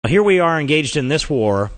Here we are engaged in this war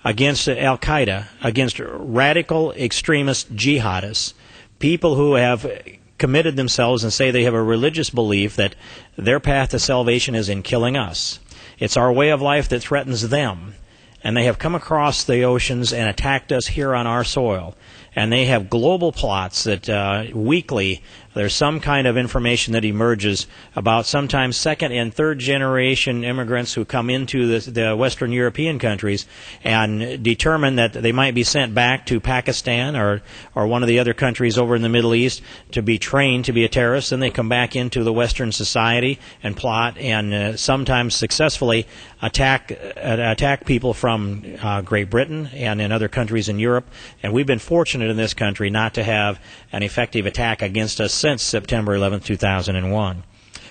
against Al-Qaeda, against radical extremist jihadists, people who have committed themselves and say they have a religious belief that their path to salvation is in killing us. It's our way of life that threatens them. And they have come across the oceans and attacked us here on our soil. And they have global plots that weekly there's some kind of information that emerges about sometimes second and third generation immigrants who come into the Western European countries and determine that they might be sent back to Pakistan or one of the other countries over in the Middle East to be trained to be a terrorist. Then they come back into the Western society and plot and sometimes successfully attack people from Great Britain and in other countries in Europe. And we've been fortunate in this country not to have an effective attack against us since September 11, 2001.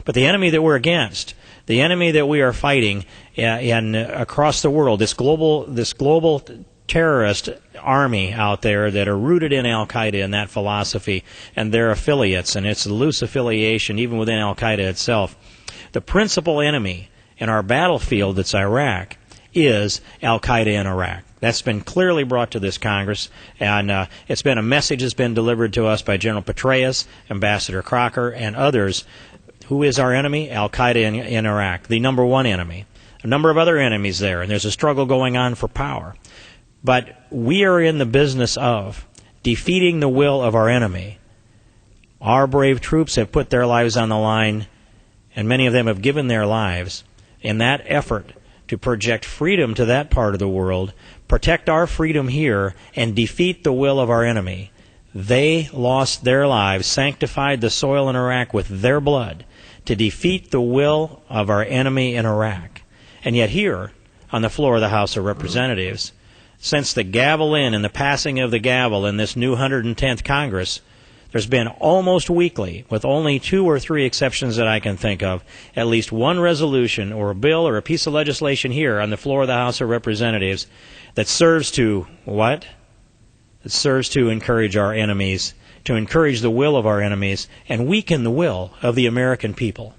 But the enemy that we're against, the enemy that we are fighting across the world, this global terrorist army out there that are rooted in Al-Qaeda and that philosophy and their affiliates, and its loose affiliation even within Al-Qaeda itself, the principal enemy in our battlefield that's Iraq is Al-Qaeda in Iraq. That's been clearly brought to this Congress, and it's been a message that's been delivered to us by General Petraeus, Ambassador Crocker, and others. Who is our enemy? Al-Qaeda in Iraq, the number one enemy. A number of other enemies there, and there's a struggle going on for power. But we are in the business of defeating the will of our enemy. Our brave troops have put their lives on the line, and many of them have given their lives in that effort to project freedom to that part of the world, protect our freedom here, and defeat the will of our enemy. They lost their lives, sanctified the soil in Iraq with their blood to defeat the will of our enemy in Iraq. And yet here, on the floor of the House of Representatives, since the gavel in and the passing of the gavel in this new 110th Congress, there's been almost weekly, with only 2 or 3 exceptions that I can think of, at least one resolution or a bill or a piece of legislation here on the floor of the House of Representatives that serves to, what? It serves to encourage our enemies, to encourage the will of our enemies, and weaken the will of the American people.